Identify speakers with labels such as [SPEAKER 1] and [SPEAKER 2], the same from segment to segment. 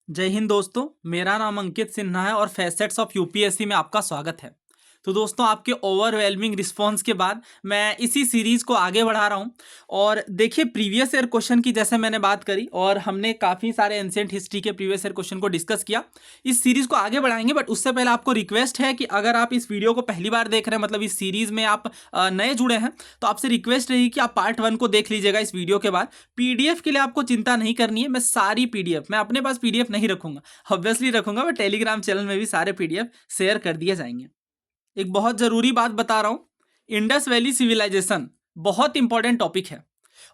[SPEAKER 1] जय हिंद दोस्तों। मेरा नाम अंकित सिन्हा है और फैसेट्स ऑफ यूपीएससी में आपका स्वागत है। तो दोस्तों, आपके ओवरवेलमिंग रिस्पांस के बाद मैं इसी सीरीज को आगे बढ़ा रहा हूं। और देखिए, प्रीवियस ईयर क्वेश्चन की जैसे मैंने बात करी और हमने काफ़ी सारे एंशिएंट हिस्ट्री के प्रीवियस ईयर क्वेश्चन को डिस्कस किया। इस सीरीज को आगे बढ़ाएंगे, बट उससे पहले आपको रिक्वेस्ट है कि अगर आप इस वीडियो को पहली बार देख रहे हैं, मतलब इस सीरीज में आप नए जुड़े हैं, तो आपसे रिक्वेस्ट रहेगी कि आप पार्ट 1 को देख लीजिएगा इस वीडियो के बाद। पीडीएफ के लिए आपको चिंता नहीं करनी है। मैं सारी पीडीएफ, मैं अपने पास पीडीएफ नहीं रखूंगा, ऑब्वियसली रखूंगा, बट टेलीग्राम चैनल में भी सारे पीडीएफ शेयर कर दिए जाएंगे। एक बहुत जरूरी बात बता रहा हूं, इंडस वैली सिविलाइजेशन बहुत इंपॉर्टेंट टॉपिक है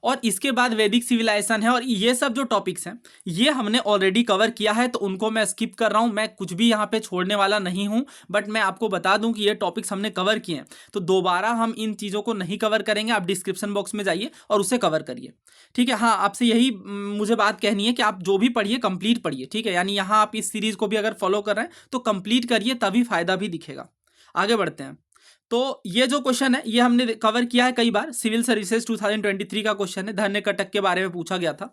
[SPEAKER 1] और इसके बाद वैदिक सिविलाइजेशन है। और ये सब जो टॉपिक्स हैं ये हमने ऑलरेडी कवर किया है, तो उनको मैं स्किप कर रहा हूं। मैं कुछ भी यहाँ पे छोड़ने वाला नहीं हूं, बट मैं आपको बता दूं कि ये टॉपिक्स हमने कवर किए हैं, तो दोबारा हम इन चीज़ों को नहीं कवर करेंगे। आप डिस्क्रिप्शन बॉक्स में जाइए और उसे कवर करिए, ठीक है। हाँ, आपसे यही मुझे बात कहनी है कि आप जो भी पढ़िए कंप्लीट पढ़िए, ठीक है। यानी यहाँ आप इस सीरीज को भी अगर फॉलो कर रहे हैं तो कंप्लीट करिए, तभी फायदा भी दिखेगा। आगे बढ़ते हैं। तो ये जो क्वेश्चन है ये हमने कवर किया है कई बार। सिविल सर्विसेज 2023 का क्वेश्चन है, धन्य कटक के बारे में पूछा गया था।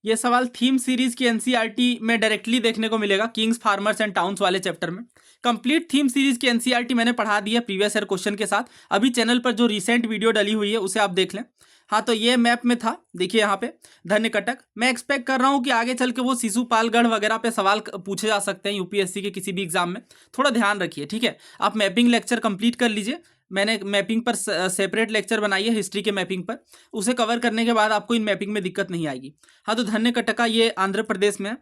[SPEAKER 1] ये सवाल थीम सीरीज की एनसीईआरटी में डायरेक्टली देखने को मिलेगा, किंग्स फार्मर्स एंड टाउन्स वाले चैप्टर में। कंप्लीट थीम सीरीज की एनसीईआरटी मैंने पढ़ा दी है प्रीवियस ईयर क्वेश्चन के साथ। अभी चैनल पर जो रिसेंट वीडियो डली हुई है उसे आप देख लें। हाँ, तो ये मैप में था, देखिए यहाँ पे धन्य कटक। मैं एक्सपेक्ट कर रहा हूँ कि आगे चल के वो शिशुपालगढ़ वगैरह पे सवाल पूछे जा सकते हैं यूपीएससी के किसी भी एग्जाम में। थोड़ा ध्यान रखिए, ठीक है। आप मैपिंग लेक्चर कंप्लीट कर लीजिए। मैंने मैपिंग पर सेपरेट लेक्चर बनाई है, हिस्ट्री के मैपिंग पर। उसे कवर करने के बाद आपको इन मैपिंग में दिक्कत नहीं आएगी। हाँ, तो धन्य कटका ये आंध्र प्रदेश में है।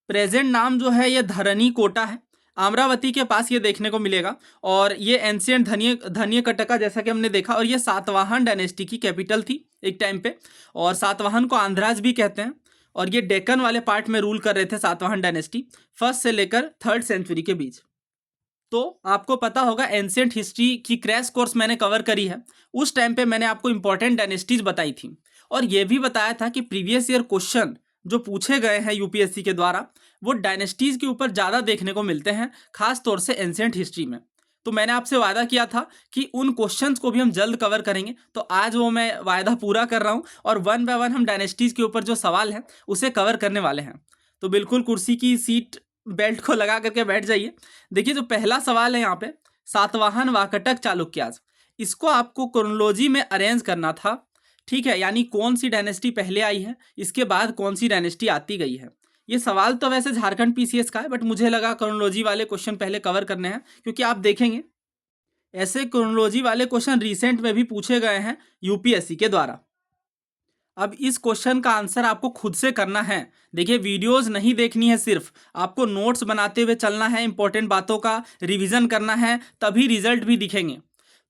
[SPEAKER 1] प्रेजेंट नाम जो है ये धरनी कोटा है, अमरावती के पास ये देखने को मिलेगा। और ये एंशियंट धन्य कटका जैसा कि हमने देखा, और ये सातवाहन डायनेस्टी की कैपिटल थी एक टाइम पे। और सातवाहन को आंध्राज भी कहते हैं। और ये डेक्कन वाले पार्ट में रूल कर रहे थे सातवाहन डायनेस्टी, 1st से लेकर 3rd सेंचुरी के बीच। तो आपको पता होगा एंशियंट हिस्ट्री की क्रैश कोर्स मैंने कवर करी है। उस टाइम पे मैंने आपको इंपॉर्टेंट डायनेस्टीज बताई थी और ये भी बताया था कि प्रीवियस ईयर क्वेश्चन जो पूछे गए हैं यूपीएससी के द्वारा वो डायनेस्टीज के ऊपर ज़्यादा देखने को मिलते हैं, खास तौर से एंशियंट हिस्ट्री में। तो मैंने आपसे वादा किया था कि उन क्वेश्चंस को भी हम जल्द कवर करेंगे, तो आज वो मैं वायदा पूरा कर रहा हूँ और 1 बाय 1 हम डायनेस्टीज के ऊपर जो सवाल हैं उसे कवर करने वाले हैं। तो बिल्कुल कुर्सी की सीट बेल्ट को लगा करके बैठ जाइए। देखिए, जो पहला सवाल है यहाँ पे, सातवाहन वाकटक चालुक्याज, इसको आपको क्रोनोलॉजी में अरेंज करना था, ठीक है। यानी कौन सी डायनेस्टी पहले आई है, इसके बाद कौन सी डायनेस्टी आती गई है। ये सवाल तो वैसे झारखंड पीसीएस का है, बट मुझे लगा क्रोनोलॉजी वाले क्वेश्चन पहले कवर करने हैं, क्योंकि आप देखेंगे ऐसे क्रोनोलॉजी वाले क्वेश्चन रिसेंट में भी पूछे गए हैं यूपीएससी के द्वारा। अब इस क्वेश्चन का आंसर आपको खुद से करना है। देखिए, वीडियोस नहीं देखनी है, सिर्फ आपको नोट्स बनाते हुए चलना है, इंपॉर्टेंट बातों का रिवीजन करना है, तभी रिजल्ट भी दिखेंगे।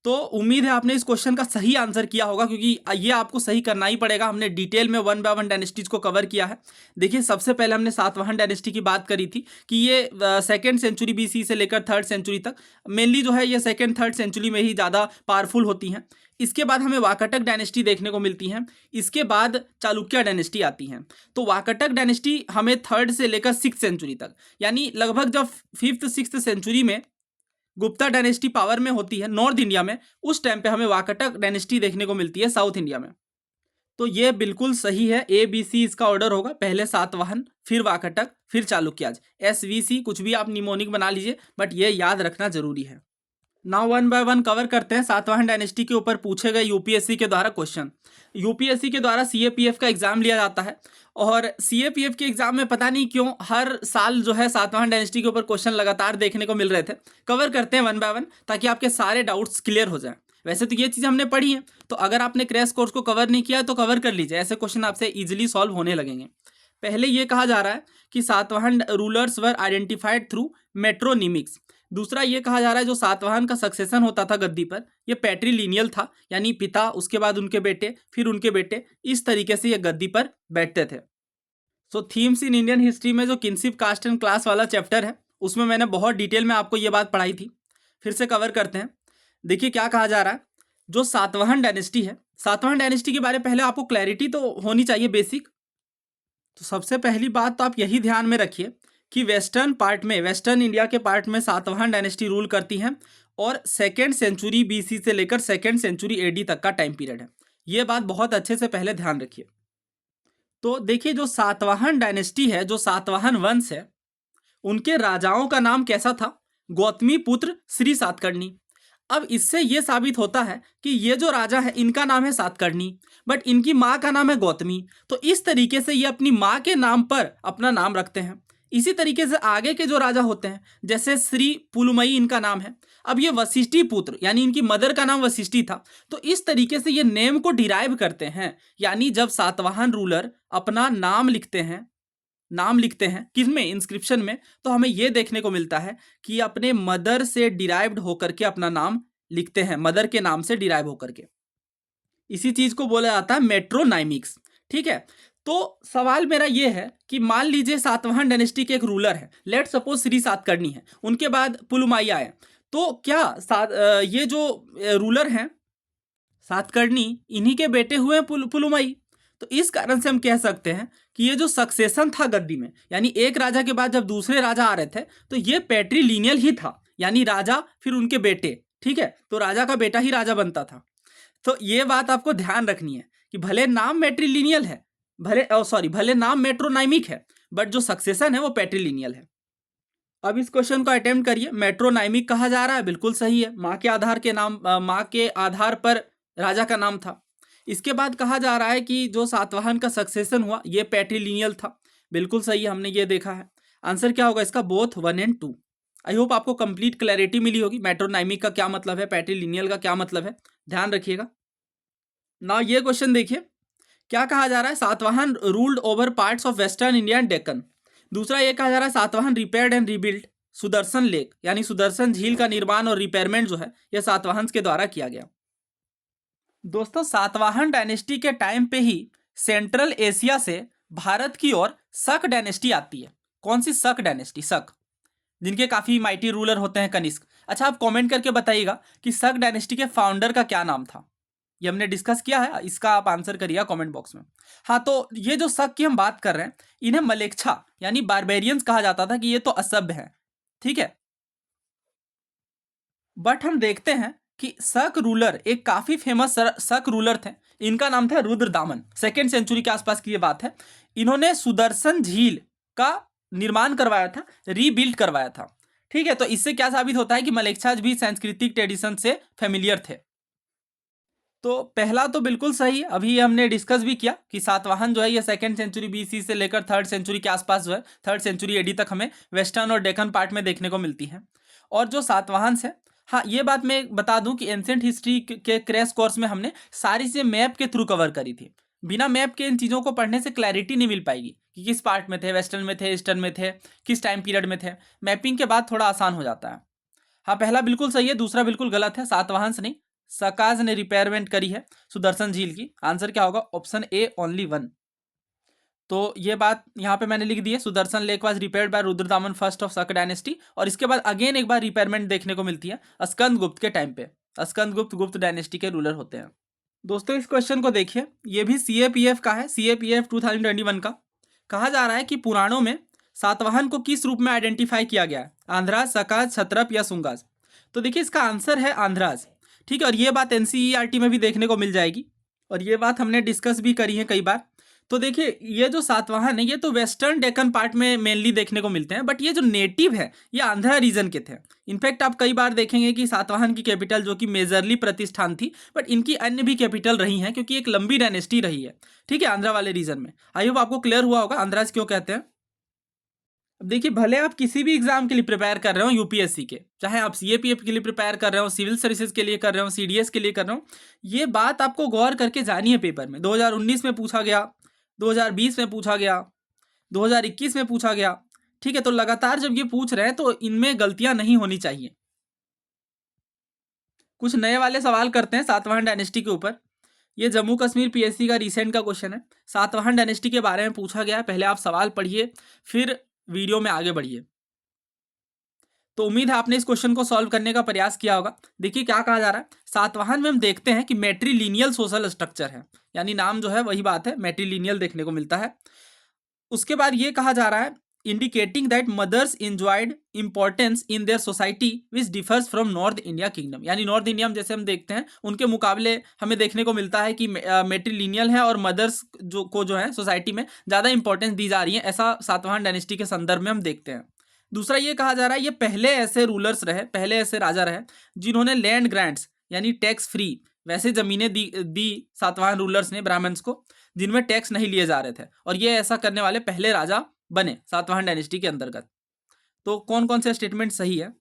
[SPEAKER 1] तो उम्मीद है आपने इस क्वेश्चन का सही आंसर किया होगा, क्योंकि ये आपको सही करना ही पड़ेगा। हमने डिटेल में 1 बाय 1 डायनेस्टीज को कवर किया है। देखिए, सबसे पहले हमने सातवाहन डायनेस्टी की बात करी थी कि ये 2nd सेंचुरी बीसी से लेकर 3rd सेंचुरी तक, मेनली जो है ये 2nd 3rd सेंचुरी में ही ज़्यादा पावरफुल होती हैं। इसके बाद हमें वाकाटक डायनेस्टी देखने को मिलती है। इसके बाद चालुक्य डायनेस्टी आती है। तो वाकाटक डायनेस्टी हमें 3rd से लेकर 6th सेंचुरी तक, यानी लगभग जब 5th 6th सेंचुरी में गुप्ता डायनेस्टी पावर में होती है नॉर्थ इंडिया में, उस टाइम पे हमें वाकाटक डायनेस्टी देखने को मिलती है साउथ इंडिया में। तो ये बिल्कुल सही है, ABC इसका ऑर्डर होगा, पहले सातवाहन, फिर वाकाटक, फिर चालुक्याज। SVC कुछ भी आप निमोनिक बना लीजिए, बट ये याद रखना जरूरी है। नाउ 1 बाय 1 कवर करते हैं सातवाहन डायनेस्टी के ऊपर पूछे गए यूपीएससी के द्वारा क्वेश्चन। यूपीएससी के द्वारा सीएपीएफ का एग्जाम लिया जाता है और सीएपीएफ के एग्जाम में पता नहीं क्यों हर साल जो है सातवाहन डायनेस्टी के ऊपर क्वेश्चन लगातार देखने को मिल रहे थे। कवर करते हैं 1 बाय 1 ताकि आपके सारे डाउट्स क्लियर हो जाएं। वैसे तो ये चीज़ हमने पढ़ी है, तो अगर आपने क्रैश कोर्स को कवर नहीं किया है तो कवर कर लीजिए, ऐसे क्वेश्चन आपसे ईजिली सॉल्व होने लगेंगे। पहले ये कहा जा रहा है कि Satavahana rulers were identified through metronymics. दूसरा ये कहा जा रहा है जो सातवाहन का सक्सेशन होता था गद्दी पर, ये पैट्रीलिनियल था, यानी पिता, उसके बाद उनके बेटे, फिर उनके बेटे, इस तरीके से ये गद्दी पर बैठते थे। सो थीम्स इन इंडियन हिस्ट्री में जो किनशिप कास्ट एंड क्लास वाला चैप्टर है उसमें मैंने बहुत डिटेल में आपको ये बात पढ़ाई थी, फिर से कवर करते हैं। देखिए क्या कहा जा रहा है, जो सातवाहन डायनेस्टी है, सातवाहन डायनेस्टी के बारे में पहले आपको क्लैरिटी तो होनी चाहिए बेसिक। तो सबसे पहली बात तो आप यही ध्यान में रखिए कि वेस्टर्न पार्ट में, वेस्टर्न इंडिया के पार्ट में सातवाहन डायनेस्टी रूल करती है और 2nd सेंचुरी बीसी से लेकर 2nd सेंचुरी एडी तक का टाइम पीरियड है। ये बात बहुत अच्छे से पहले ध्यान रखिए। तो देखिए जो सातवाहन डायनेस्टी है, जो सातवाहन वंश है, उनके राजाओं का नाम कैसा था? गौतमी पुत्र श्री सातकर्णी। अब इससे यह साबित होता है कि ये जो राजा है इनका नाम है सातकर्णी, बट इनकी माँ का नाम है गौतमी। तो इस तरीके से ये अपनी माँ के नाम पर अपना नाम रखते हैं। इसी तरीके से आगे के जो राजा होते हैं, जैसे श्री पुलुमई इनका नाम है। अब ये वशिष्ठी पुत्र, यानी इनकी मदर का नाम वशिष्ठी था। तो इस तरीके से ये नेम को डिराइव करते हैं। यानी जब सातवाहन रूलर अपना नाम लिखते हैं किसमें? इंस्क्रिप्शन में, तो हमें यह देखने को मिलता है कि अपने मदर से डिराइव्ड होकर के अपना नाम लिखते हैं, मदर के नाम से डिराइव होकर के। इसी चीज को बोला जाता है मेट्रोनाइमिक्स। ठीक है, तो सवाल मेरा यह है कि मान लीजिए सातवाहन डायनेस्टी के एक रूलर है, लेट सपोज श्री सातकर्णी है, उनके बाद पुलुमाई आए, तो क्या ये जो रूलर हैं सातकर्णी, इन्हीं के बेटे हुए हैं पुलुमाई। तो इस कारण से हम कह सकते हैं कि ये जो सक्सेशन था गद्दी में, यानी एक राजा के बाद जब दूसरे राजा आ रहे थे, तो ये पैट्रीलिनियल ही था, यानी राजा फिर उनके बेटे। ठीक है, तो राजा का बेटा ही राजा बनता था। तो ये बात आपको ध्यान रखनी है कि भले नाम मैट्रिलिनियल है, भले नाम मेट्रोनाइमिक है, बट जो सक्सेशन है वो पैट्रिलिनियल है। अब इस क्वेश्चन को अटेम्प्ट करिए। मेट्रोनाइमिक कहा जा रहा है, बिल्कुल सही है। माँ के आधार पर राजा का नाम था। इसके बाद कहा जा रहा है कि जो सातवाहन का सक्सेशन हुआ ये पैट्रिलिनियल था, बिल्कुल सही है, हमने ये देखा है। आंसर क्या होगा इसका? बोथ 1 और 2। आई होप आपको कंप्लीट क्लैरिटी मिली होगी, मेट्रोनाइमिक का क्या मतलब है, पैट्रिलिनियल का क्या मतलब है, ध्यान रखिएगा। ना ये क्वेश्चन देखिए, क्या कहा जा रहा है? Satavahana ruled over parts of western India and Deccan. दूसरा ये कहा जा रहा है Satavahana repaired and rebuild Sudarshan lake, यानी सुदर्शन झील का निर्माण और रिपेयरमेंट जो है यह सातवाहन के द्वारा किया गया। दोस्तों, सातवाहन डायनेस्टी के टाइम पे ही सेंट्रल एशिया से भारत की ओर शक डायनेस्टी आती है। कौन सी? शक डायनेस्टी। शक, जिनके काफी माइटी रूलर होते हैं कनिष्क। अच्छा, आप कमेंट करके बताइएगा कि शक डायनेस्टी के फाउंडर का क्या नाम था। ये हमने डिस्कस किया है, इसका आप आंसर करिएगा कमेंट बॉक्स में। हाँ, तो ये जो शक की हम बात कर रहे हैं, इन्हें मलेच्छा यानी बारबेरियंस कहा जाता था कि ये तो असभ्य है। ठीक है, बट हम देखते हैं कि शक रूलर, एक काफी फेमस शक रूलर थे, इनका नाम था रुद्रदामन। 2nd सेंचुरी के आसपास की ये बात है। इन्होंने सुदर्शन झील का निर्माण करवाया था, रीबिल्ड करवाया था। ठीक है, तो इससे क्या साबित होता है कि मलेच्छाज भी सांस्कृतिक ट्रेडिशन से फेमिलियर थे। तो पहला तो बिल्कुल सही है, अभी हमने डिस्कस भी किया कि सातवाहन जो है ये 2nd सेंचुरी BC से लेकर 3rd सेंचुरी के आसपास जो है 3rd सेंचुरी AD तक हमें वेस्टर्न और डेक्कन पार्ट में देखने को मिलती है। और जो सातवाहन है, हाँ ये बात मैं बता दूं कि एंशिएंट हिस्ट्री के क्रैश कोर्स में हमने सारी चीजें मैप के थ्रू कवर करी थी। बिना मैप के इन चीज़ों को पढ़ने से क्लैरिटी नहीं मिल पाएगी कि किस पार्ट में थे, वेस्टर्न में थे, ईस्टर्न में थे, किस टाइम पीरियड में थे। मैपिंग के बाद थोड़ा आसान हो जाता है। हाँ, पहला बिल्कुल सही है, दूसरा बिल्कुल गलत है। सातवाहन से नहीं, सकाज ने रिपेयरमेंट करी है सुदर्शन झील की। आंसर क्या होगा? Option A, only 1। तो ये बात यहाँ पे मैंने लिख दी है, Sudarshan lake was repaired bye Rudradaman first of शक डायनेस्टी। और इसके बाद अगेन एक बार रिपेयरमेंट देखने को मिलती है स्कंदगुप्त के टाइम पे। स्कंदगुप्त गुप्त डायनेस्टी के रूलर होते हैं। दोस्तों, इस क्वेश्चन को देखिए, ये भी CAPF का है, CAPF 2021 का। कहा जा रहा है कि पुराणों में सातवाहन को किस रूप में आइडेंटिफाई किया गया है? आंध्राज, सकाज, क्षत्रप या सुंगाज? तो देखिए इसका आंसर है आंध्राज। ठीक है, और ये बात NCERT में भी देखने को मिल जाएगी, और ये बात हमने डिस्कस भी करी है कई बार। तो देखिए ये जो सातवाहन है ये तो वेस्टर्न डेक्कन पार्ट में मेनली देखने को मिलते हैं, बट ये जो नेटिव है ये आंध्रा रीजन के थे। इनफैक्ट आप कई बार देखेंगे कि सातवाहन की कैपिटल जो कि मेजरली प्रतिष्ठान थी, बट इनकी अन्य भी कैपिटल रही हैं क्योंकि एक लंबी डायनेस्टी रही है। ठीक है, आंध्रा वाले रीजन में। आई होप आपको क्लियर हुआ होगा आंध्राज क्यों कहते हैं। अब देखिए, भले आप किसी भी एग्जाम के लिए प्रिपेयर कर रहे हो UPSC के, चाहे आप CAPF के लिए प्रिपेयर कर रहे हो, सिविल सर्विसेज के लिए कर रहे हो, CDS के लिए कर रहे हो, ये बात आपको गौर करके जानी है। पेपर में 2019 में पूछा गया, 2020 में पूछा गया, 2021 में पूछा गया। ठीक है, तो लगातार जब ये पूछ रहे हैं तो इनमें गलतियां नहीं होनी चाहिए। कुछ नए वाले सवाल करते हैं सातवाहन डायनेस्टी के ऊपर। ये जम्मू कश्मीर PSC का रिसेंट का क्वेश्चन है, सातवाहन डायनेस्टी के बारे में पूछा गया है। पहले आप सवाल पढ़िए, फिर वीडियो में आगे बढ़िए। तो उम्मीद है आपने इस क्वेश्चन को सॉल्व करने का प्रयास किया होगा। देखिए क्या कहा जा रहा है, सातवाहन में हम देखते हैं कि मैट्रिलिनियल सोशल स्ट्रक्चर है, यानी नाम जो है वही बात है, मैट्रिलिनियल देखने को मिलता है। उसके बाद ये कहा जा रहा है indicating that mothers enjoyed importance in their society which differs from north India kingdom. यानी नॉर्थ इंडिया में जैसे हम देखते हैं उनके मुकाबले हमें देखने को मिलता है कि मेट्रिलिनियल है और मदर्स जो है सोसाइटी में ज़्यादा इंपॉर्टेंस दी जा रही है, ऐसा सातवाहन डायनेस्टी के संदर्भ में हम देखते हैं। दूसरा ये कहा जा रहा है ये पहले ऐसे रूलर्स रहे, पहले ऐसे राजा रहे जिन्होंने लैंड ग्रांट्स यानी टैक्स फ्री वैसे जमीनें दी सातवाहन रूलर्स ने ब्राह्मण्स को, जिनमें टैक्स नहीं लिए जा रहे थे, और ये ऐसा करने वाले पहले राजा बने सातवाहन डायनेस्टी के अंतर्गत। तो कौन कौन से स्टेटमेंट सही है?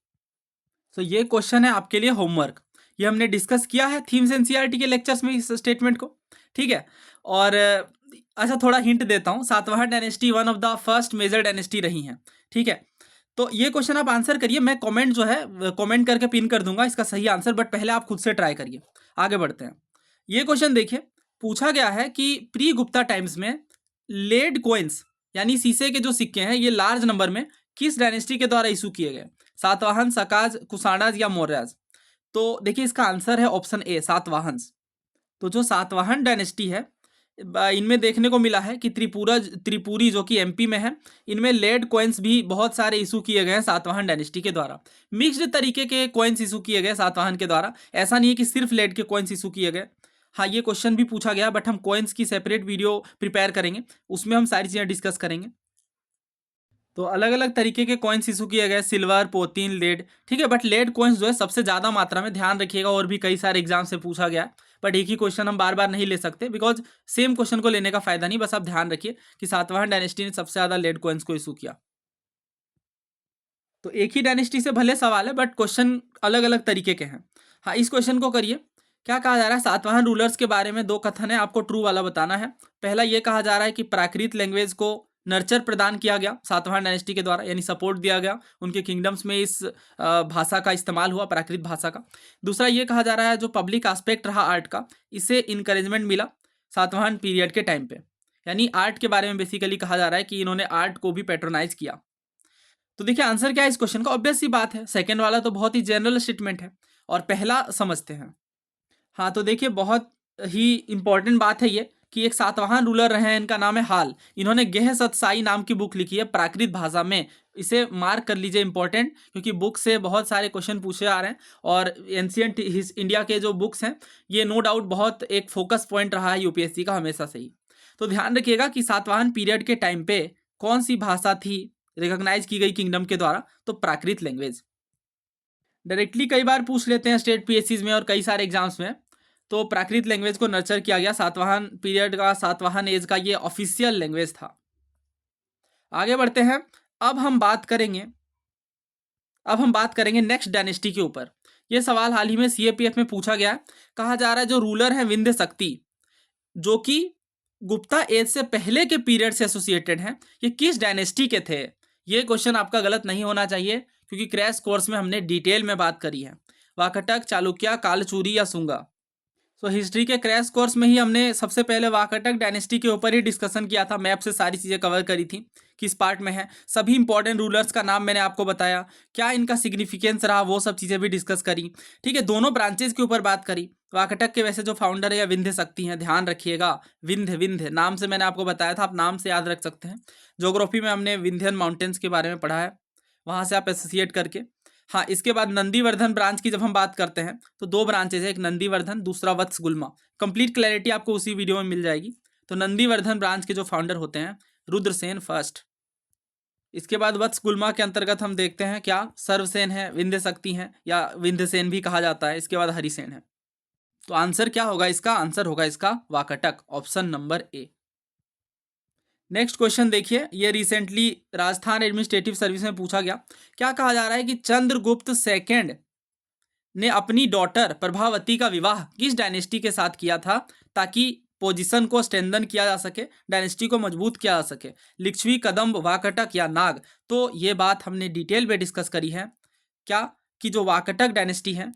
[SPEAKER 1] तो ये क्वेश्चन है आपके लिए होमवर्क। ये हमने डिस्कस किया है थीम्स एनसीईआरटी के लेक्चर्स में इस स्टेटमेंट को, ठीक है। और अच्छा थोड़ा हिंट देता हूँ, Satavahana dynasty one of the first major dynasty रही हैं, ठीक है। तो ये क्वेश्चन आप आंसर करिए, मैं कमेंट जो है कमेंट करके पिन कर दूंगा इसका सही आंसर, बट पहले आप खुद से ट्राई करिए। आगे बढ़ते हैं। ये क्वेश्चन देखिए, पूछा गया है कि प्री गुप्ता टाइम्स में लेड कॉइन्स यानी शीशे के जो सिक्के हैं ये लार्ज नंबर में किस डायनेस्टी के द्वारा इशू किए गए? सातवाहन, सकाज, कुषाणाज या मौर्याज? तो देखिए इसका आंसर है ऑप्शन ए, सातवाहन। तो जो सातवाहन डायनेस्टी है इनमें देखने को मिला है कि त्रिपुरी जो कि एमपी में है, इनमें लेड कॉइन्स भी बहुत सारे इशू किए गए हैं सातवाहन डायनेस्टी के द्वारा। मिक्स्ड तरीके के कॉइन्स इशू किए गए सातवाहन के द्वारा, ऐसा नहीं है कि सिर्फ लेड के कॉइन्स इशू किए गए। हाँ ये क्वेश्चन भी पूछा गया, बट हम कॉइन्स की सेपरेट वीडियो प्रिपेयर करेंगे, उसमें हम सारी चीज़ें डिस्कस करेंगे। तो अलग अलग तरीके के कॉइन्स इशू किए गए, सिल्वर, पोतीन, लेड, ठीक है। बट लेड कॉइन्स जो है सबसे ज़्यादा मात्रा में, ध्यान रखिएगा, और भी कई सारे एग्जाम से पूछा गया है, बट एक ही क्वेश्चन हम बार बार नहीं ले सकते, बिकॉज सेम क्वेश्चन को लेने का फायदा नहीं। बस आप ध्यान रखिए कि सातवाहन डायनेस्टी ने सबसे ज़्यादा लेड कॉइन्स को इशू किया। तो एक ही डायनेस्टी से भले सवाल है, बट क्वेश्चन अलग अलग तरीके के हैं। हाँ इस क्वेश्चन को करिए। क्या कहा जा रहा है? सातवाहन रूलर्स के बारे में दो कथन है, आपको ट्रू वाला बताना है। पहला ये कहा जा रहा है कि प्राकृत लैंग्वेज को नर्चर प्रदान किया गया सातवाहन डायनेस्टी के द्वारा, यानी सपोर्ट दिया गया, उनके किंगडम्स में इस भाषा का इस्तेमाल हुआ, प्राकृत भाषा का। दूसरा ये कहा जा रहा है जो पब्लिक एस्पेक्ट रहा आर्ट का, इसे इनकरेजमेंट मिला सातवाहन पीरियड के टाइम पे, यानी आर्ट के बारे में बेसिकली कहा जा रहा है कि इन्होंने आर्ट को भी पेट्रोनाइज किया। तो देखिए आंसर क्या है इस क्वेश्चन का? ऑब्वियस सी बात है, सेकंड वाला तो बहुत ही जनरल स्टेटमेंट है, और पहला समझते हैं। हाँ तो देखिए बहुत ही इंपॉर्टेंट बात है ये कि एक सातवाहन रूलर रहे हैं, इनका नाम है हाल। इन्होंने गेह सतसाई नाम की बुक लिखी है प्राकृत भाषा में, इसे मार्क कर लीजिए इंपॉर्टेंट, क्योंकि बुक से बहुत सारे क्वेश्चन पूछे आ रहे हैं, और एंशियंट इंडिया के जो बुक्स हैं ये नो डाउट बहुत एक फोकस पॉइंट रहा है यूपीएससी का हमेशा से ही। तो ध्यान रखिएगा कि सातवाहन पीरियड के टाइम पे कौन सी भाषा थी रिकॉग्नाइज की गई किंगडम के द्वारा? तो प्राकृत लैंग्वेज। डायरेक्टली कई बार पूछ लेते हैं स्टेट पीएससीज में और कई सारे एग्जाम्स में। तो प्राकृत लैंग्वेज को नर्चर किया गया सातवाहन पीरियड का, सातवाहन एज का ये ऑफिशियल लैंग्वेज था। आगे बढ़ते हैं। अब हम बात करेंगे नेक्स्ट डायनेस्टी के ऊपर। ये सवाल हाल ही में सीएपीएफ में पूछा गया है। कहा जा रहा है जो रूलर है विंध्य शक्ति, जो कि गुप्ता एज से पहले के पीरियड से एसोसिएटेड हैं, ये किस डायनेस्टी के थे? ये क्वेश्चन आपका गलत नहीं होना चाहिए, क्योंकि क्रैश कोर्स में हमने डिटेल में बात करी है। वाकटक, चालुक्य, कालचूरी या सुंगा? सो हिस्ट्री के क्रैश कोर्स में ही हमने सबसे पहले वाकटक डायनेस्टी के ऊपर ही डिस्कशन किया था, मैप से सारी चीज़ें कवर करी थी, किस पार्ट में है, सभी इंपॉर्टेंट रूलर्स का नाम मैंने आपको बताया, क्या इनका सिग्निफिकेंस रहा, वो सब चीज़ें भी डिस्कस करी, ठीक है। दोनों ब्रांचेज के ऊपर बात करी। वाकटक के वैसे जो फाउंडर है या विंध्य शक्ति हैं, ध्यान रखिएगा, विंध्य नाम से मैंने आपको बताया था, आप नाम से याद रख सकते हैं। ज्योग्राफी में हमने विंध्यन माउंटेन्स के बारे में पढ़ा है, वहाँ से आप एसोसिएट करके। हाँ इसके बाद नंदीवर्धन ब्रांच की जब हम बात करते हैं तो दो ब्रांचेज है, एक नंदीवर्धन, दूसरा वत्स गुल्मा। कंप्लीट क्लैरिटी आपको उसी वीडियो में मिल जाएगी। तो नंदीवर्धन ब्रांच के जो फाउंडर होते हैं रुद्रसेन फर्स्ट। इसके बाद वत्स गुल्मा के अंतर्गत हम देखते हैं क्या, सर्वसेन है, विंध्य शक्ति है या विंध्यसेन भी कहा जाता है। इसके बाद हरिसेन है। तो आंसर क्या होगा इसका? आंसर होगा इसका Vakataka, option number A. Next question देखिए, ये रिसेंटली राजस्थान एडमिनिस्ट्रेटिव सर्विस में पूछा गया। क्या कहा जा रहा है कि चंद्रगुप्त सेकंड ने अपनी डॉटर प्रभावती का विवाह किस डायनेस्टी के साथ किया था, ताकि पोजीशन को स्ट्रेंथन किया जा सके, डायनेस्टी को मजबूत किया जा सके? लिच्छवी, कदम्ब, वाकटक या नाग? तो ये बात हमने डिटेल में डिस्कस करी है, क्या कि जो वाकटक डायनेस्टी है,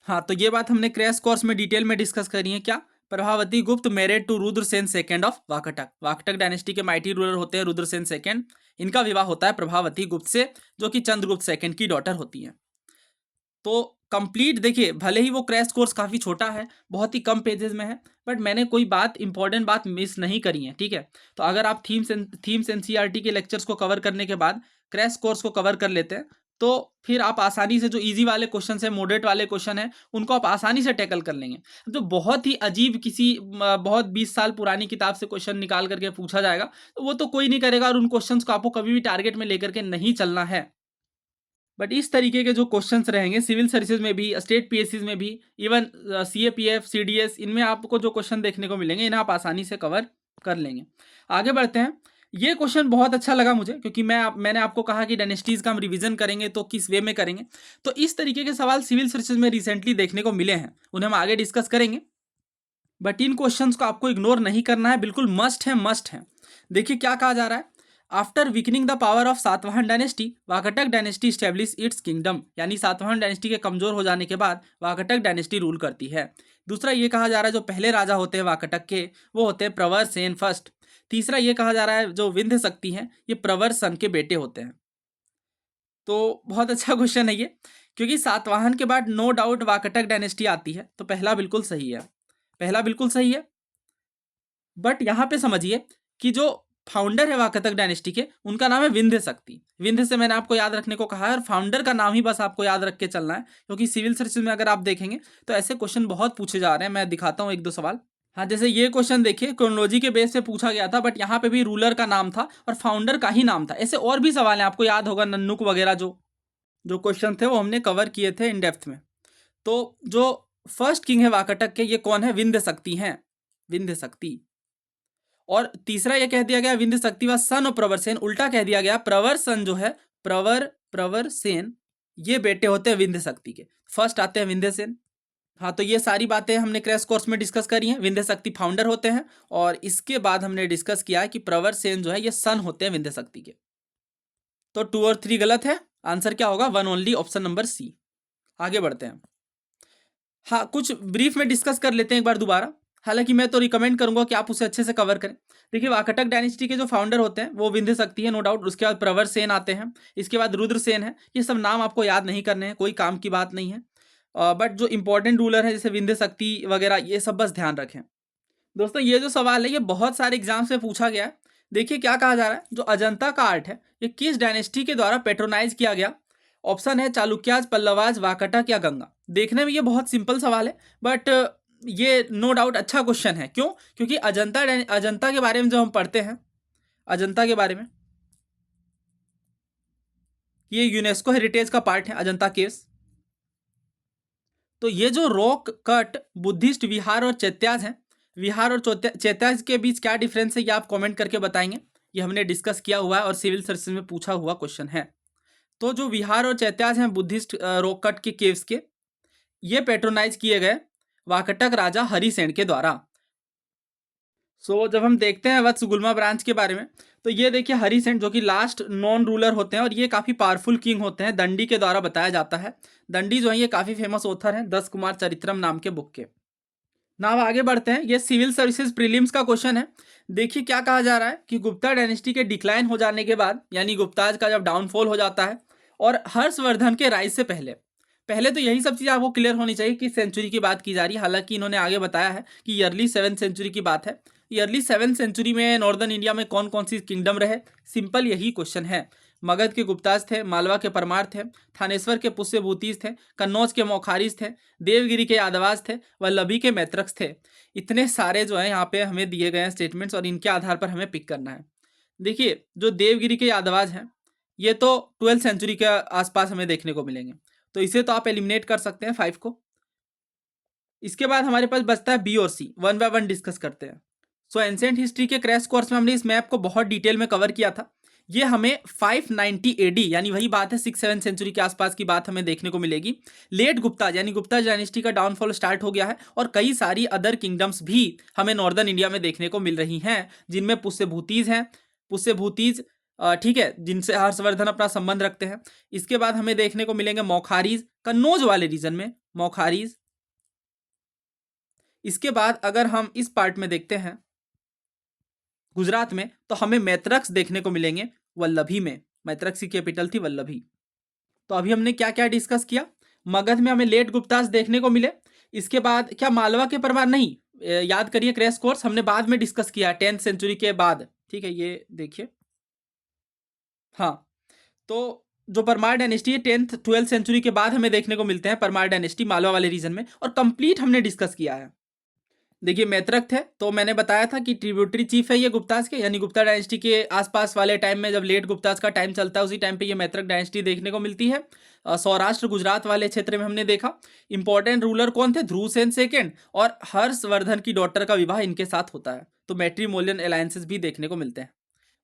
[SPEAKER 1] हाँ तो ये बात हमने क्रैश कोर्स में डिटेल में डिस्कस करी है। क्या? Prabhavati Gupta married to Rudrasena second of Vakataka. Vakataka dynasty के माइटी रूलर होते हैं रुद्रसेन सेकंड, इनका विवाह होता है प्रभावती गुप्त से, जो कि चंद्रगुप्त सेकंड की डॉटर होती हैं। तो कंप्लीट देखिए, भले ही वो क्रैश कोर्स काफ़ी छोटा है, बहुत ही कम पेजेस में है, बट मैंने कोई बात इंपॉर्टेंट बात मिस नहीं करी है, ठीक है। तो अगर आप थीम्स एनसीईआरटी के लेक्चर्स को कवर करने के बाद क्रैश कोर्स को कवर कर लेते हैं, तो फिर आप आसानी से जो इजी वाले क्वेश्चन है, मॉडरेट वाले क्वेश्चन है, उनको आप आसानी से टैकल कर लेंगे। तो बहुत ही अजीब किसी बहुत 20 साल पुरानी किताब से क्वेश्चन निकाल करके पूछा जाएगा, तो वो तो कोई नहीं करेगा, और उन क्वेश्चंस को आपको कभी भी टारगेट में लेकर के नहीं चलना है। बट इस तरीके के जो क्वेश्चंस रहेंगे सिविल सर्विसेज में भी, स्टेट पीएससीज में भी, इवन सीएपीएफ, सीडीएस, इनमें आपको जो क्वेश्चन देखने को मिलेंगे, इन्हें आप आसानी से कवर कर लेंगे। आगे बढ़ते हैं। ये क्वेश्चन बहुत अच्छा लगा मुझे, क्योंकि मैंने आपको कहा कि डायनेस्टीज का हम रिवीजन करेंगे, तो किस वे में करेंगे। तो इस तरीके के सवाल सिविल सर्विसेज में रिसेंटली देखने को मिले हैं, उन्हें हम आगे डिस्कस करेंगे। बट इन क्वेश्चंस को आपको इग्नोर नहीं करना है, बिल्कुल मस्ट है, मस्ट है। देखिए क्या कहा जा रहा है। After weakening the power of Satavahana dynasty, Vakataka dynasty establish it's kingdom, यानी सातवाहन डायनेस्टी के कमजोर हो जाने के बाद वाकाटक डायनेस्टी रूल करती है। दूसरा ये कहा जा रहा है जो पहले राजा होते हैं वाकाटक के, वो होते हैं प्रवर सेन फर्स्ट। तीसरा ये कहा जा रहा है जो विंध्य शक्ति हैं, ये प्रवर सन के बेटे होते हैं। तो बहुत अच्छा क्वेश्चन है ये, क्योंकि सातवाहन के बाद नो डाउट वाकाटक डायनेस्टी आती है, तो पहला बिल्कुल सही है, पहला बिल्कुल सही है। बट यहाँ पे समझिए कि जो फाउंडर है वाकाटक डायनेस्टी के, उनका नाम है विंध्य शक्ति। विंध्य से मैंने आपको याद रखने को कहा है, और फाउंडर का नाम ही बस आपको याद रख के चलना है, क्योंकि सिविल सर्विसेज में अगर आप देखेंगे तो ऐसे क्वेश्चन बहुत पूछे जा रहे हैं। मैं दिखाता हूँ एक दो सवाल। हाँ, जैसे ये क्वेश्चन देखिए, क्रोनोलॉजी के बेस पे पूछा गया था, बट यहाँ पे भी रूलर का नाम था और फाउंडर का ही नाम था। ऐसे और भी सवाल हैं, आपको याद होगा नन्नुक वगैरह जो जो क्वेश्चन थे वो हमने कवर किए थे इन डेप्थ में। तो जो फर्स्ट किंग है वाकाटक के, ये कौन है? विंध्य शक्ति हैं, विंध्य शक्ति। और तीसरा ये कह दिया गया विंध्य शक्ति व सन ऑफ प्रवर सेन, उल्टा कह दिया गया प्रवर सन जो है, प्रवर सेन, ये बेटे होते हैं विंध्य शक्ति के। फर्स्ट आते हैं विंध्य सेन। हाँ, तो ये सारी बातें हमने क्रैश कोर्स में डिस्कस करी हैं। विंध्य शक्ति फाउंडर होते हैं, और इसके बाद हमने डिस्कस किया है कि प्रवर सेन जो है ये सन होते हैं विंध्य शक्ति के। तो 2 और 3 गलत है, आंसर क्या होगा? 1 ओनली, ऑप्शन नंबर सी। आगे बढ़ते हैं। हाँ, कुछ ब्रीफ में डिस्कस कर लेते हैं एक बार दोबारा। हालांकि मैं तो रिकमेंड करूंगा कि आप उसे अच्छे से कवर करें। देखिए, वाकाटक डायनेस्टी के जो फाउंडर होते हैं वो विंध्य शक्ति है, नो डाउट। उसके बाद प्रवर सेन आते हैं, इसके बाद रुद्र सेन है। ये सब नाम आपको याद नहीं करने हैं, कोई काम की बात नहीं है। बट जो इंपॉर्टेंट रूलर है जैसे विंध्य शक्ति वगैरह, ये सब बस ध्यान रखें। दोस्तों, ये जो सवाल है ये बहुत सारे एग्जाम से पूछा गया है। देखिए क्या कहा जा रहा है, जो अजंता का आर्ट है ये किस डायनेस्टी के द्वारा पेट्रोनाइज किया गया? ऑप्शन है चालुक्याज, पल्लवाज, वाकाटक या गंगा। देखने में ये बहुत सिंपल सवाल है, बट ये नो डाउट अच्छा क्वेश्चन है। क्यों? क्योंकि अजंता के बारे में जो हम पढ़ते हैं, अजंता के बारे में, ये यूनेस्को हेरिटेज का पार्ट है अजंता केव्स। तो ये जो रॉक कट बुद्धिस्ट विहार और चैत्याज हैं, विहार और चैत्याज के बीच क्या डिफरेंस है ये आप कमेंट करके बताएंगे। ये हमने डिस्कस किया हुआ है और सिविल सर्विसेज में पूछा हुआ क्वेश्चन है। तो जो विहार और चैत्याज हैं बुद्धिस्ट रॉक कट के केव्स के, ये पेट्रोनाइज किए गए वाकाटक राजा हरिसेन के द्वारा। जब हम देखते हैं वत्स गुल्मा ब्रांच के बारे में, तो ये देखिए हरिसेन जो कि लास्ट नॉन रूलर होते हैं, और ये काफ़ी पावरफुल किंग होते हैं, दंडी के द्वारा बताया जाता है। दंडी जो है ये काफ़ी फेमस ऑथर हैं 10 कुमार चरित्रम नाम के बुक के। नाम आगे बढ़ते हैं। ये सिविल सर्विसेज प्रीलिम्स का क्वेश्चन है। देखिए क्या कहा जा रहा है कि गुप्ता डायनेस्टी के डिक्लाइन हो जाने के बाद, यानी गुप्ताज का जब डाउनफॉल हो जाता है, और हर्षवर्धन के राइज से पहले पहले तो यही सब चीज़ आपको क्लियर होनी चाहिए कि सेंचुरी की बात की जा रही है। हालांकि इन्होंने आगे बताया है कि ईयरली 7th सेंचुरी की बात है। ईयरली 7th सेंचुरी में नॉर्दर्न इंडिया में कौन कौन सी किंगडम रहे? सिंपल यही क्वेश्चन है। मगध के गुप्ताज थे, मालवा के परमार थे, थानेश्वर के पुष्यभूतिज थे, कन्नौज के मौखारीज थे, देवगिरी के यादवाज थे, वल्लभी के मैत्रक्स थे। इतने सारे जो है यहाँ पे हमें दिए गए हैं स्टेटमेंट्स, और इनके आधार पर हमें पिक करना है। देखिए, जो देवगिरी के यादवाज हैं ये तो 12th सेंचुरी के आसपास हमें देखने को मिलेंगे, तो इसे तो आप एलिमिनेट कर सकते हैं 5 को। इसके बाद हमारे पास बचता है बी और सी। 1 बाय 1 डिस्कस करते हैं। एंशिएंट हिस्ट्री के क्रैश कोर्स में हमने इस मैप को बहुत डिटेल में कवर किया था। ये हमें 590 AD, यानी वही बात है 6-7 सेंचुरी के आसपास की बात हमें देखने को मिलेगी। लेट गुप्ता यानी गुप्ता डायनेस्टी का डाउनफॉल स्टार्ट हो गया है, और कई सारी अदर किंगडम्स भी हमें नॉर्दर्न इंडिया में देखने को मिल रही हैं, जिनमें पुष्यभूतिज हैं, पुष्यभूतिज ठीक है, जिनसे हर्षवर्धन अपना संबंध रखते हैं। इसके बाद हमें देखने को मिलेंगे मौखारीज, कन्नौज वाले रीजन में मौखारीज। इसके बाद अगर हम इस पार्ट में देखते हैं गुजरात में, तो हमें मैत्रक्स देखने को मिलेंगे वल्लभी में। मैत्रक्स की कैपिटल थी वल्लभी। तो अभी हमने क्या क्या डिस्कस किया? मगध में हमें लेट गुप्तास देखने को मिले। इसके बाद क्या मालवा के परमार नहीं, याद करिए क्रैश कोर्स हमने बाद में डिस्कस किया 10th सेंचुरी के बाद, ठीक है ये देखिए। हाँ, तो जो परमार डायनेस्टी है 10th 12th सेंचुरी के बाद हमें देखने को मिलते हैं परमार डायनेस्टी मालवा वाले रीजन में, और कंप्लीट हमने डिस्कस किया है। देखिए मैत्रक थे, तो मैंने बताया था कि ट्रिब्यूटरी चीफ है ये गुप्तास के, यानी गुप्ता डायनेस्टी के आसपास वाले टाइम में जब लेट गुप्तास का टाइम चलता है उसी टाइम पे ये मैत्रक डायनेस्टी देखने को मिलती है। सौराष्ट्र गुजरात वाले क्षेत्र में हमने देखा। इंपॉर्टेंट रूलर कौन थे, ध्रुवसेन सेकेंड और हर्षवर्धन की डॉटर का विवाह इनके साथ होता है, तो मैट्रीमोनियल अलायंसेस भी देखने को मिलते हैं।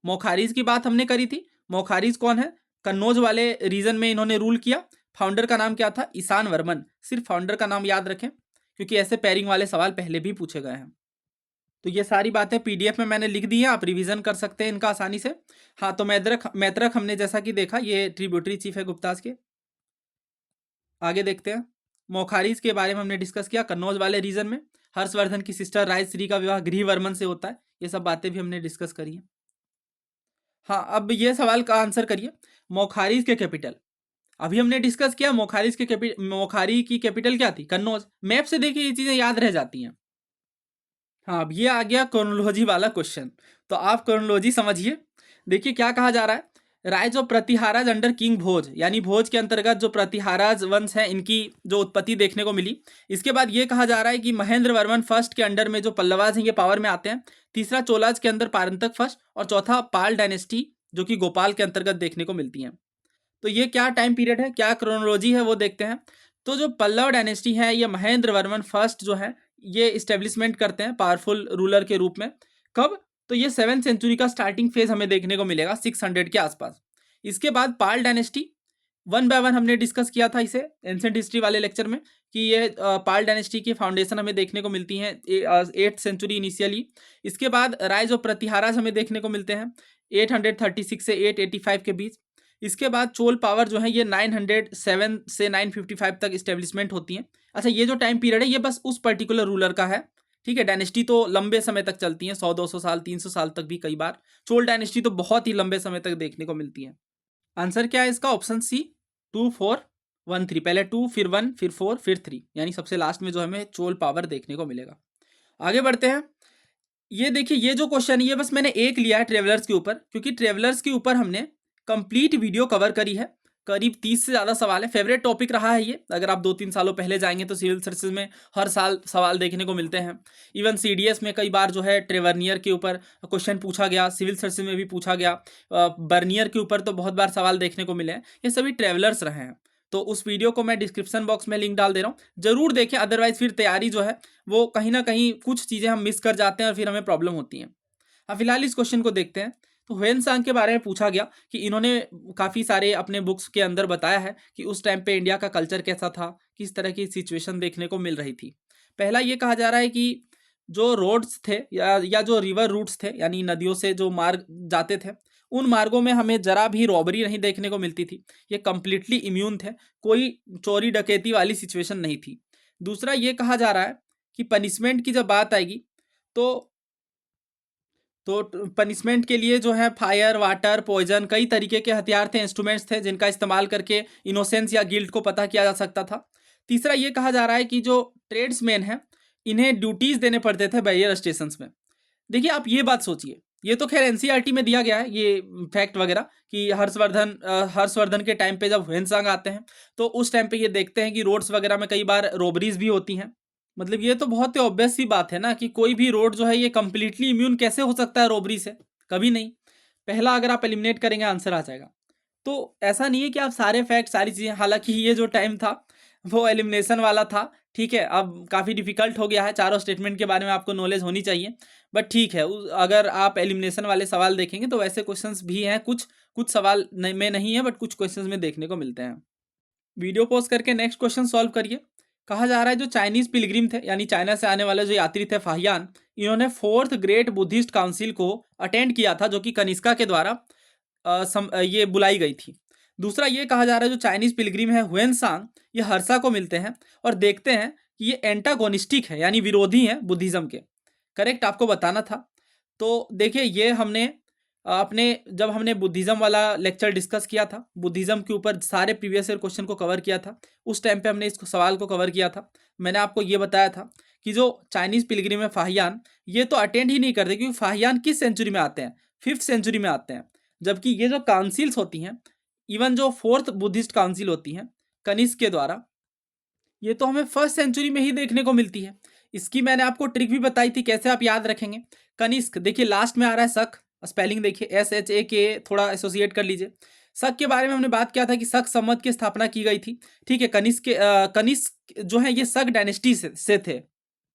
[SPEAKER 1] मोखारीज की बात हमने करी थी। मोखारीज कौन है, कन्नौज वाले रीजन में इन्होंने रूल किया। फाउंडर का नाम क्या था, ईशान वर्मन। सिर्फ फाउंडर का नाम याद रखें क्योंकि ऐसे पेयरिंग वाले सवाल पहले भी पूछे गए हैं। तो ये सारी बातें पीडीएफ में मैंने लिख दी है, आप रिवीजन कर सकते हैं इनका आसानी से। हाँ, तो मैत्रक हमने जैसा कि देखा ये ट्रिब्यूटरी चीफ है गुप्तास के। आगे देखते हैं। मोखारीज के बारे में हमने डिस्कस किया, कन्नौज वाले रीजन में हर्षवर्धन की सिस्टर राजश्री का विवाह गृहवर्मन से होता है, ये सब बातें भी हमने डिस्कस करी है। हाँ, अब ये सवाल का आंसर करिए, मोखारीज के कैपिटल अभी हमने डिस्कस किया। मोखारी की कैपिटल क्या थी, कन्नौज। मैप से देखिए ये चीजें याद रह जाती हैं। हाँ, अब ये आ गया क्रोनोलॉजी वाला क्वेश्चन, तो आप क्रोनोलॉजी समझिए। देखिए क्या कहा जा रहा है, राइज ऑफ प्रतिहाराज अंडर किंग भोज, यानी भोज के अंतर्गत जो प्रतिहाराज वंश है इनकी जो उत्पत्ति देखने को मिली। इसके बाद ये कहा जा रहा है कि महेंद्र वर्मन फर्स्ट के अंडर में जो पल्लवाज हैं ये पावर में आते हैं। तीसरा चोलाज के अंदर पारंतक फर्स्ट, और चौथा पाल डायनेस्टी जो कि गोपाल के अंतर्गत देखने को मिलती है। तो ये क्या टाइम पीरियड है, क्या क्रोनोलॉजी है वो देखते हैं। तो जो पल्लव डायनेस्टी है ये महेंद्र वर्मन फर्स्ट जो है ये इस्टेब्लिशमेंट करते हैं पावरफुल रूलर के रूप में। कब, तो ये 7th सेंचुरी का स्टार्टिंग फेज हमें देखने को मिलेगा 600 के आसपास। इसके बाद पाल डायनेस्टी, वन बाय वन हमने डिस्कस किया था इसे एंशिएंट हिस्ट्री वाले लेक्चर में कि ये पाल डायनेस्टी की फाउंडेशन हमें देखने को मिलती है 8th सेंचुरी इनिशियली। इसके बाद राइज ऑफ प्रतिहाराज हमें देखने को मिलते हैं 836 से 885 के बीच। इसके बाद चोल पावर जो है ये 907 से 955 तक इस्टेब्लिशमेंट होती है। अच्छा, ये जो टाइम पीरियड है ये बस उस पर्टिकुलर रूलर का है, ठीक है। डायनेस्टी तो लंबे समय तक चलती है, 100-200 साल 300 साल तक भी कई बार। चोल डायनेस्टी तो बहुत ही लंबे समय तक देखने को मिलती है। आंसर क्या है इसका, ऑप्शन सी 2 4 1 3, पहले 2 फिर 1 फिर 4 फिर 3, यानी सबसे लास्ट में जो हमें चोल पावर देखने को मिलेगा। आगे बढ़ते हैं। ये देखिए ये जो क्वेश्चन है ये बस मैंने एक लिया है ट्रेवलर्स के ऊपर, क्योंकि ट्रेवलर्स के ऊपर हमने कंप्लीट वीडियो कवर करी है। करीब 30 से ज़्यादा सवाल है, फेवरेट टॉपिक रहा है ये। अगर आप 2-3 सालों पहले जाएंगे तो सिविल सर्विसेज में हर साल सवाल देखने को मिलते हैं। इवन सीडीएस में कई बार जो है ट्रेवर्नियर के ऊपर क्वेश्चन पूछा गया, सिविल सर्विसेज में भी पूछा गया। बर्नियर के ऊपर तो बहुत बार सवाल देखने को मिले हैं। ये सभी ट्रेवलर्स रहे हैं। तो उस वीडियो को मैं डिस्क्रिप्शन बॉक्स में लिंक डाल दे रहा हूँ, जरूर देखें। अदरवाइज फिर तैयारी जो है वो कहीं ना कहीं कुछ चीज़ें हम मिस कर जाते हैं और फिर हमें प्रॉब्लम होती हैं। अब फिलहाल इस क्वेश्चन को देखते हैं। तो ह्वेनसांग के बारे में पूछा गया कि इन्होंने काफ़ी सारे अपने बुक्स के अंदर बताया है कि उस टाइम पे इंडिया का कल्चर कैसा था, किस तरह की सिचुएशन देखने को मिल रही थी। पहला ये कहा जा रहा है कि जो रोड्स थे या जो रिवर रूट्स थे, यानी नदियों से जो मार्ग जाते थे, उन मार्गों में हमें जरा भी रॉबरी नहीं देखने को मिलती थी। ये कम्प्लीटली इम्यून थे, कोई चोरी डकैती वाली सिचुएशन नहीं थी। दूसरा ये कहा जा रहा है कि पनिशमेंट की जब बात आएगी तो पनिशमेंट के लिए जो है फायर, वाटर, पॉइजन, कई तरीके के हथियार थे, इंस्ट्रूमेंट्स थे जिनका इस्तेमाल करके इनोसेंस या गिल्ट को पता किया जा सकता था। तीसरा ये कहा जा रहा है कि जो ट्रेड्समैन हैं इन्हें ड्यूटीज देने पड़ते थे बैरियर स्टेशंस में। देखिए आप ये बात सोचिए, ये तो खैर एनसीईआरटी में दिया गया है ये फैक्ट वगैरह कि हर्षवर्धन के टाइम पे जब ह्वेनसांग आते हैं तो उस टाइम पे ये देखते हैं कि रोड्स वगैरह में कई बार रॉबरीज भी होती हैं। मतलब ये तो बहुत ही ऑब्वियस सी बात है ना कि कोई भी रोड जो है ये कंप्लीटली इम्यून कैसे हो सकता है रॉबरी से, कभी नहीं। पहला अगर आप एलिमिनेट करेंगे आंसर आ जाएगा। तो ऐसा नहीं है कि आप सारे फैक्ट सारी चीज़ें, हालांकि ये जो टाइम था वो एलिमिनेशन वाला था, ठीक है। अब काफ़ी डिफिकल्ट हो गया है, चारों स्टेटमेंट के बारे में आपको नॉलेज होनी चाहिए, बट ठीक है। अगर आप एलिमिनेशन वाले सवाल देखेंगे तो वैसे क्वेश्चंस भी हैं, कुछ सवाल में नहीं है बट कुछ क्वेश्चंस में देखने को मिलते हैं। वीडियो पॉज करके नेक्स्ट क्वेश्चन सॉल्व करिए। कहा जा रहा है जो चाइनीज पिलग्रिम थे, यानी चाइना से आने वाले जो यात्री थे फाहियान, इन्होंने 4th ग्रेट बुद्धिस्ट काउंसिल को अटेंड किया था जो कि कनिष्का के द्वारा ये बुलाई गई थी। दूसरा ये कहा जा रहा है जो चाइनीज पिलग्रिम है ह्वेनसांग, ये हर्षा को मिलते हैं और देखते हैं कि ये एंटागोनिस्टिक है, यानी विरोधी है बुद्धिज्म के। करेक्ट आपको बताना था। तो देखिए ये हमने अपने जब हमने बुद्धिज़्म वाला लेक्चर डिस्कस किया था, बुद्धिज़्म के ऊपर सारे प्रीवियस ईयर क्वेश्चन को कवर किया था, उस टाइम पे हमने इस सवाल को कवर किया था। मैंने आपको ये बताया था कि जो चाइनीज़ पिलग्रिम है फाहियान, ये तो अटेंड ही नहीं करते, क्योंकि फाहियान किस सेंचुरी में आते हैं? 5th सेंचुरी में आते हैं। जबकि ये जो काउंसिल्स होती हैं, इवन जो 4th बुद्धिस्ट काउंसिल होती हैं कनिष्क के द्वारा, ये तो हमें 1st सेंचुरी में ही देखने को मिलती है। इसकी मैंने आपको ट्रिक भी बताई थी, कैसे आप याद रखेंगे। कनिष्क, देखिए लास्ट में आ रहा है शक, स्पेलिंग देखिए SHAK, थोड़ा एसोसिएट कर लीजिए। शक के बारे में हमने बात किया था कि शक संवत की स्थापना की गई थी। ठीक है, कनिष्क जो है ये शक डायनेस्टी से थे।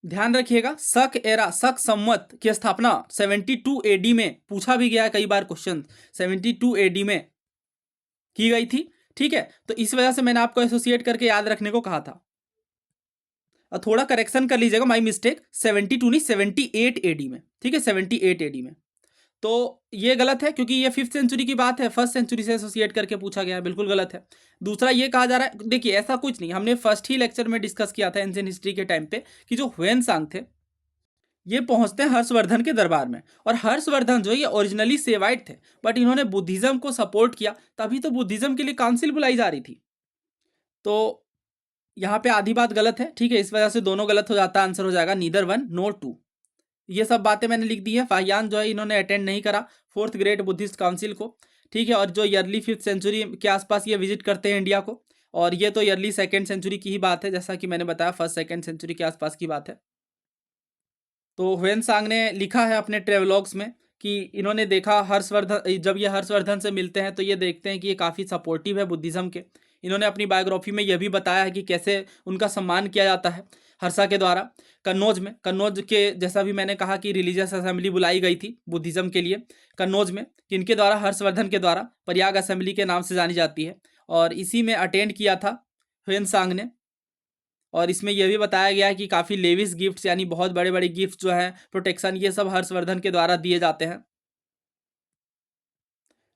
[SPEAKER 1] ध्यान रखिएगा, शक एरा, शक संवत की स्थापना 72 AD में, पूछा भी गया है कई बार क्वेश्चन, 72 AD में की गई थी। ठीक है, तो इस वजह से मैंने आपको एसोसिएट करके याद रखने को कहा था। थोड़ा करेक्शन कर लीजिएगा, माई मिस्टेक, 72 नहीं 78 AD में। ठीक है, 78 AD में। तो ये गलत है, क्योंकि ये 5th सेंचुरी की बात है, 1st सेंचुरी से एसोसिएट करके पूछा गया है, बिल्कुल गलत है। दूसरा ये कहा जा रहा है, देखिए ऐसा कुछ नहीं, हमने फर्स्ट ही लेक्चर में डिस्कस किया था एंशिएंट हिस्ट्री के टाइम पे कि जो ह्वेनसांग थे ये पहुंचते हैं हर्षवर्धन के दरबार में, और हर्षवर्धन जो है ये ओरिजिनली सेवाइट थे, बट इन्होंने बुद्धिज्म को सपोर्ट किया, तभी तो बुद्धिज्म के लिए काउंसिल बुलाई जा रही थी। तो यहाँ पे आधी बात गलत है। ठीक है, इस वजह से दोनों गलत हो जाता है, आंसर हो जाएगा नीदर 1 नोर 2। ये सब बातें मैंने लिख दी है। फाहियान जो है इन्होंने अटेंड नहीं करा 4th ग्रेट बुद्धिस्ट काउंसिल को। ठीक है, और जो ईयरली 5th सेंचुरी के आसपास ये विजिट करते हैं इंडिया को, और ये तो ईयरली 2nd सेंचुरी की ही बात है, जैसा कि मैंने बताया 1st 2nd सेंचुरी के आसपास की बात है। तो ह्वेनसांग ने लिखा है अपने ट्रेवलॉग्स में कि इन्होंने देखा हर्षवर्धन, जब ये हर्षवर्धन से मिलते हैं तो ये देखते हैं कि ये काफ़ी सपोर्टिव है बुद्धिज़्म के। इन्होंने अपनी बायोग्राफी में यह भी बताया है कि कैसे उनका सम्मान किया जाता है हर्षा के द्वारा। कन्नौज में, कन्नौज के जैसा भी मैंने कहा कि रिलीजियस असेंबली बुलाई गई थी बुद्धिज़्म के लिए कन्नौज में, किनके द्वारा? हर्षवर्धन के द्वारा, प्रयाग असेंबली के नाम से जानी जाती है, और इसी में अटेंड किया था ह्वेनसांग ने। और इसमें यह भी बताया गया है कि काफ़ी लेविस गिफ्ट्स, यानी बहुत बड़े बड़े गिफ्ट्स जो हैं, प्रोटेक्शन, ये सब हर्षवर्धन के द्वारा दिए जाते हैं।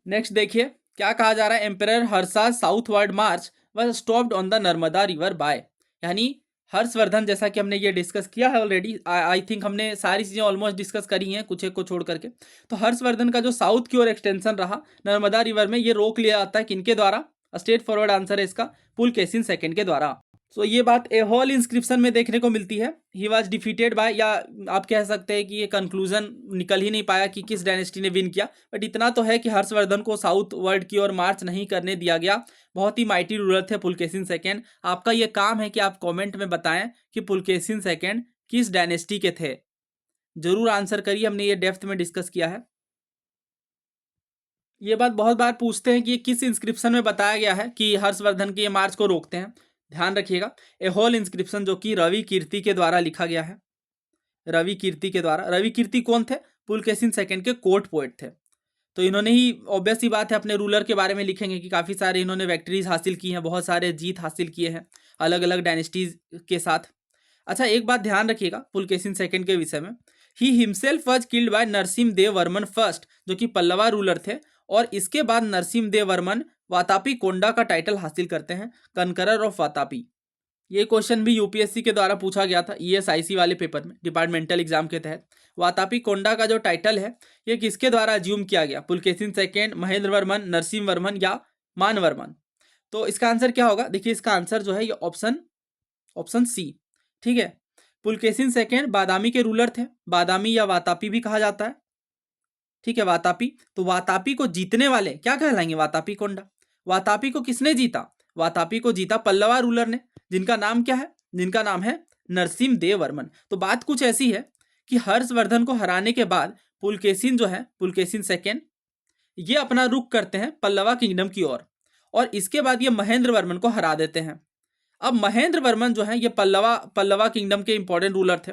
[SPEAKER 1] नेक्स्ट देखिए क्या कहा जा रहा है, emperor Harsha southward march was stopped on the Narmada river by, यानी हर्षवर्धन, जैसा कि हमने ये डिस्कस किया है ऑलरेडी, आई थिंक हमने सारी चीज़ें ऑलमोस्ट डिस्कस करी हैं, कुछ एक को छोड़ करके। तो हर्षवर्धन का जो साउथ की ओर एक्सटेंशन रहा नर्मदा रिवर में, ये रोक लिया जाता है किनके द्वारा? स्ट्रेट फॉरवर्ड आंसर है इसका, पुलकेशिन सेकंड के द्वारा। सो ये बात एहोल इंस्क्रिप्शन में देखने को मिलती है। ही वॉज डिफीटेड बाय, या आप कह सकते हैं कि ये कंक्लूजन निकल ही नहीं पाया कि किस डायनेस्टी ने विन किया, बट इतना तो है कि हर्षवर्धन को साउथ वर्ल्ड की ओर मार्च नहीं करने दिया गया। बहुत ही माइटी रूलर थे पुलकेशिन सेकंड। आपका ये काम है कि आप कमेंट में बताएं कि पुलकेशिन सेकंड किस डायनेस्टी के थे, जरूर आंसर करिए, हमने ये डेप्थ में डिस्कस किया है। ये बात बहुत बार पूछते हैं कि ये किस इंस्क्रिप्शन में बताया गया है कि हर्षवर्धन के ये मार्च को रोकते हैं। ध्यान रखिएगा, ए होल इंस्क्रिप्शन जो कि रवि कीर्ति के द्वारा लिखा गया है, रवि कीर्ति के द्वारा। रवि कीर्ति कौन थे? पुलकेशिन सेकंड के कोर्ट पोएट थे। तो इन्होंने ही, ऑब्वियस सी बात है, अपने रूलर के बारे में लिखेंगे कि काफ़ी सारे इन्होंने विक्ट्रीज हासिल की हैं, बहुत सारे जीत हासिल किए हैं अलग अलग डायनेस्टीज के साथ। अच्छा, एक बात ध्यान रखिएगा पुलकेशिन सेकंड के विषय में, he himself was killed by Narasimha Deva Varman first, जो कि पल्लवा रूलर थे, और इसके बाद नरसिम्ह देव वर्मन वातापी कोंडा का टाइटल हासिल करते हैं, कनकरर ऑफ वातापी। ये क्वेश्चन भी यूपीएससी के द्वारा पूछा गया था ईएसआईसी वाले पेपर में, डिपार्टमेंटल एग्जाम के तहत। वातापी कोंडा का जो टाइटल है ये किसके द्वारा अज्यूम किया गया? पुलकेशिन सेकंड, महेंद्र वर्मन, नरसिम्ह वर्मन या मानवर्मन? तो इसका आंसर क्या होगा? देखिए इसका आंसर जो है ये ऑप्शन सी। ठीक है, पुलकेशिन सेकंड बादामी के रूलर थे, बादामी या वातापी भी कहा जाता है। ठीक है, वातापी। तो वातापी को जीतने वाले क्या कहलाएंगे? वातापी कोंडा। वातापी को किसने जीता? वातापी को जीता पल्लवा रूलर ने, जिनका नाम क्या है? जिनका नाम है नरसिम्ह देव वर्मन। तो बात कुछ ऐसी है कि हर्षवर्धन को हराने के बाद पुलकेशिन जो है, पुलकेशिन सेकंड, ये अपना रुख करते हैं पल्लवा किंगडम की ओर, और इसके बाद ये महेंद्र वर्मन को हरा देते हैं। अब महेंद्र वर्मन जो है ये पल्लवा किंगडम के इंपॉर्टेंट रूलर थे।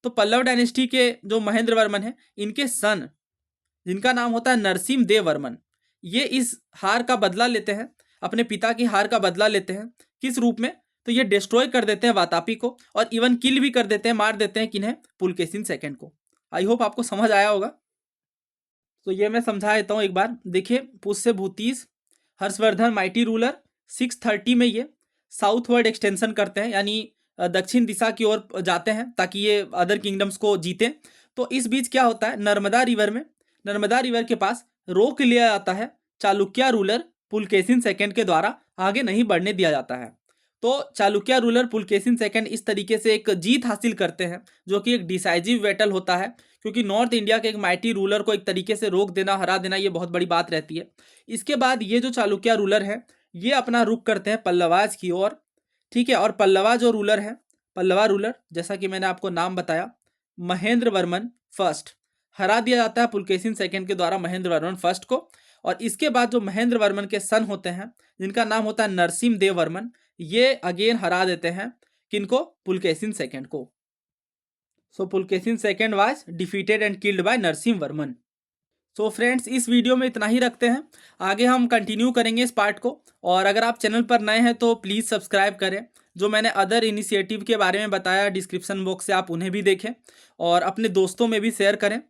[SPEAKER 1] तो पल्लव डायनेस्टी के जो महेंद्र वर्मन है, इनके सन, जिनका नाम होता है नरसिम्ह देव वर्मन, ये इस हार का बदला लेते हैं, अपने पिता की हार का बदला लेते हैं। किस रूप में? तो ये डिस्ट्रॉय कर देते हैं वातापी को, और इवन किल भी कर देते हैं, मार देते हैं किन्हें? पुलकेशिन सेकंड को। आई होप आपको समझ आया होगा। तो ये मैं समझा देता हूँ एक बार। देखिए, पुष्य भूतीस हर्षवर्धन माइटी रूलर 630 में ये साउथवर्ड एक्सटेंशन करते हैं, यानी दक्षिण दिशा की ओर जाते हैं ताकि ये अदर किंगडम्स को जीतें। तो इस बीच क्या होता है, नर्मदा रिवर में, नर्मदा रिवर के पास रोक लिया जाता है, चालुक्य रूलर पुलकेशिन सेकंड के द्वारा आगे नहीं बढ़ने दिया जाता है। तो चालुक्य रूलर पुलकेशिन सेकंड इस तरीके से एक जीत हासिल करते हैं, जो कि एक डिसाइजिव बैटल होता है, क्योंकि नॉर्थ इंडिया के एक माइटी रूलर को एक तरीके से रोक देना, हरा देना, ये बहुत बड़ी बात रहती है। इसके बाद ये जो चालुक्य रूलर है ये अपना रुख करते हैं पल्लवाज की ओर, ठीक है। और पल्लवा जो रूलर है, पल्लवा रूलर, जैसा कि मैंने आपको नाम बताया, महेंद्र वर्मन फर्स्ट, हरा दिया जाता है पुलकेशिन सेकंड के द्वारा महेंद्र वर्मन फर्स्ट को। और इसके बाद जो महेंद्र वर्मन के सन होते हैं, जिनका नाम होता है नरसिम्ह देव वर्मन, ये अगेन हरा देते हैं किनको, पुलकेशिन सेकंड को। So Pulakeshin second was defeated and killed by Narasimha Varman. So friends, इस वीडियो में इतना ही रखते हैं, आगे हम कंटिन्यू करेंगे इस पार्ट को। और अगर आप चैनल पर नए हैं तो प्लीज़ सब्सक्राइब करें। जो मैंने अदर इनिशिएटिव के बारे में बताया डिस्क्रिप्शन बॉक्स से, आप उन्हें भी देखें और अपने दोस्तों में भी शेयर करें।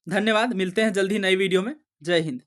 [SPEAKER 1] धन्यवाद, मिलते हैं जल्दी नई वीडियो में। जय हिंद।